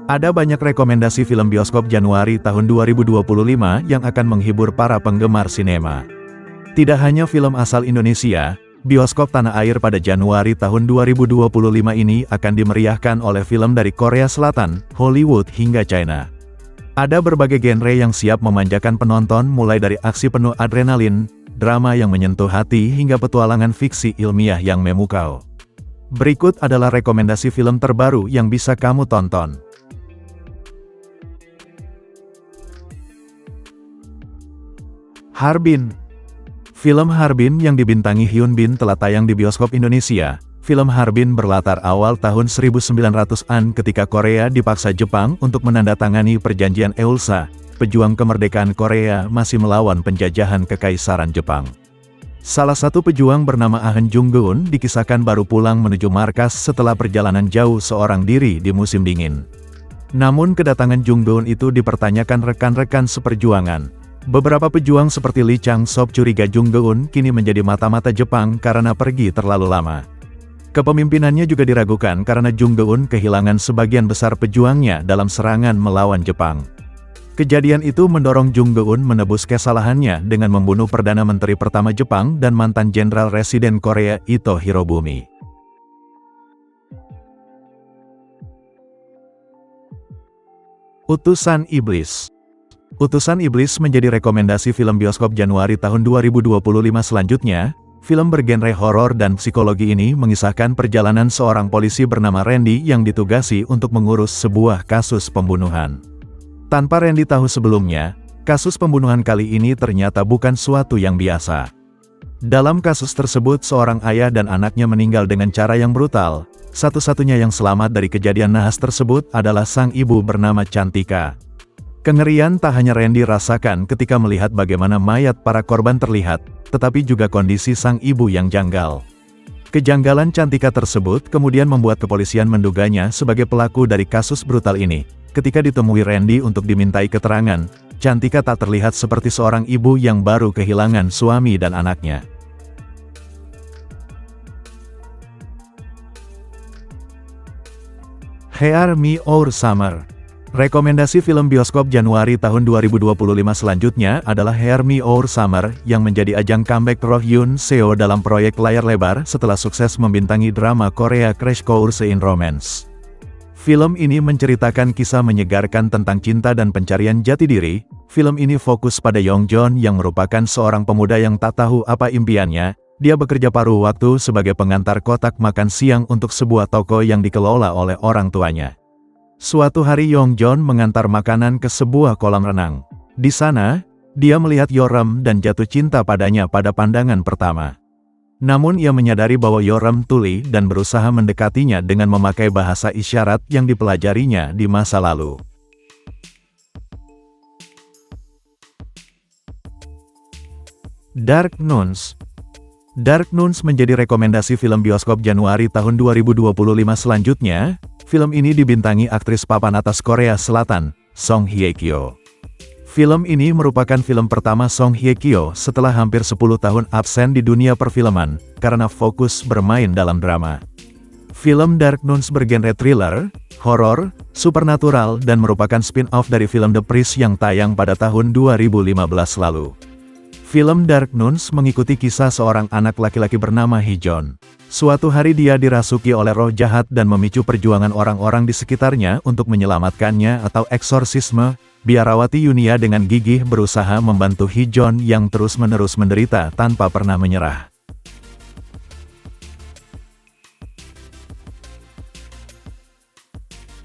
Ada banyak rekomendasi film bioskop Januari tahun 2025 yang akan menghibur para penggemar sinema. Tidak hanya film asal Indonesia, bioskop tanah air pada Januari tahun 2025 ini akan dimeriahkan oleh film dari Korea Selatan, Hollywood hingga China. Ada berbagai genre yang siap memanjakan penonton mulai dari aksi penuh adrenalin, drama yang menyentuh hati hingga petualangan fiksi ilmiah yang memukau. Berikut adalah rekomendasi film terbaru yang bisa kamu tonton. Harbin. Film Harbin yang dibintangi Hyun Bin telah tayang di bioskop Indonesia. Film Harbin berlatar awal tahun 1900-an ketika Korea dipaksa Jepang untuk menandatangani perjanjian Eulsa. Pejuang kemerdekaan Korea masih melawan penjajahan kekaisaran Jepang. Salah satu pejuang bernama Ahn Jung-geun dikisahkan baru pulang menuju markas setelah perjalanan jauh seorang diri di musim dingin. Namun kedatangan Jung-geun itu dipertanyakan rekan-rekan seperjuangan. Beberapa pejuang seperti Lee Chang-sop curiga Jung-geun kini menjadi mata-mata Jepang karena pergi terlalu lama. Kepemimpinannya juga diragukan karena Jung-geun kehilangan sebagian besar pejuangnya dalam serangan melawan Jepang. Kejadian itu mendorong Jung-geun menebus kesalahannya dengan membunuh Perdana Menteri pertama Jepang dan mantan Jenderal Residen Korea Ito Hirobumi. Utusan Iblis. Utusan Iblis menjadi rekomendasi film bioskop Januari tahun 2025 selanjutnya. Film bergenre horor dan psikologi ini mengisahkan perjalanan seorang polisi bernama Randy yang ditugasi untuk mengurus sebuah kasus pembunuhan. Tanpa Randy tahu sebelumnya, kasus pembunuhan kali ini ternyata bukan suatu yang biasa. Dalam kasus tersebut seorang ayah dan anaknya meninggal dengan cara yang brutal. Satu-satunya yang selamat dari kejadian nahas tersebut adalah sang ibu bernama Cantika. Kengerian tak hanya Randy rasakan ketika melihat bagaimana mayat para korban terlihat, tetapi juga kondisi sang ibu yang janggal. Kejanggalan Cantika tersebut kemudian membuat kepolisian menduganya sebagai pelaku dari kasus brutal ini. Ketika ditemui Randy untuk dimintai keterangan, Cantika tak terlihat seperti seorang ibu yang baru kehilangan suami dan anaknya. Hear Me Our Summer. Rekomendasi film bioskop Januari tahun 2025 selanjutnya adalah Hear Me Our Summer yang menjadi ajang comeback Roh Yoon Seo dalam proyek layar lebar setelah sukses membintangi drama Korea Crash Course in Romance. Film ini menceritakan kisah menyegarkan tentang cinta dan pencarian jati diri. Film ini fokus pada Yong-jeon yang merupakan seorang pemuda yang tak tahu apa impiannya. Dia bekerja paruh waktu sebagai pengantar kotak makan siang untuk sebuah toko yang dikelola oleh orang tuanya. Suatu hari Yong-jeon mengantar makanan ke sebuah kolam renang. Di sana, dia melihat Yorem dan jatuh cinta padanya pada pandangan pertama. Namun ia menyadari bahwa Yorem tuli dan berusaha mendekatinya dengan memakai bahasa isyarat yang dipelajarinya di masa lalu. Dark Nuns. Dark Nuns menjadi rekomendasi film bioskop Januari tahun 2025 selanjutnya. Film ini dibintangi aktris papan atas Korea Selatan, Song Hye Kyo. Film ini merupakan film pertama Song Hye Kyo setelah hampir 10 tahun absen di dunia perfilman, karena fokus bermain dalam drama. Film Dark Nuns bergenre thriller, horor, supernatural dan merupakan spin-off dari film The Priest yang tayang pada tahun 2015 lalu. Film Dark Nuns mengikuti kisah seorang anak laki-laki bernama Hijon. Suatu hari dia dirasuki oleh roh jahat dan memicu perjuangan orang-orang di sekitarnya untuk menyelamatkannya atau eksorsisme. Biarawati Yunia dengan gigih berusaha membantu Hijon yang terus-menerus menderita tanpa pernah menyerah.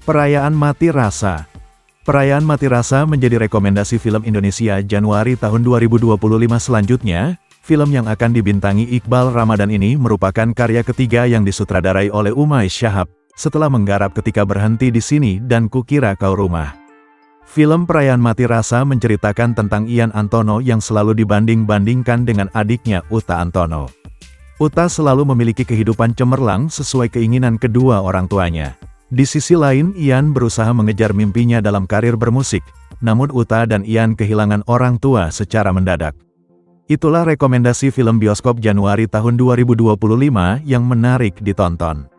Perayaan Mati Rasa. Perayaan Mati Rasa menjadi rekomendasi film Indonesia Januari tahun 2025 selanjutnya. Film yang akan dibintangi Iqbal Ramadan ini merupakan karya ketiga yang disutradarai oleh Umay Shahab, setelah menggarap Ketika Berhenti di Sini dan Kukira Kau Rumah. Film Perayaan Mati Rasa menceritakan tentang Ian Antono yang selalu dibanding-bandingkan dengan adiknya Uta Antono. Uta selalu memiliki kehidupan cemerlang sesuai keinginan kedua orang tuanya. Di sisi lain Ian berusaha mengejar mimpinya dalam karir bermusik, namun Uta dan Ian kehilangan orang tua secara mendadak. Itulah rekomendasi film bioskop Januari tahun 2025 yang menarik ditonton.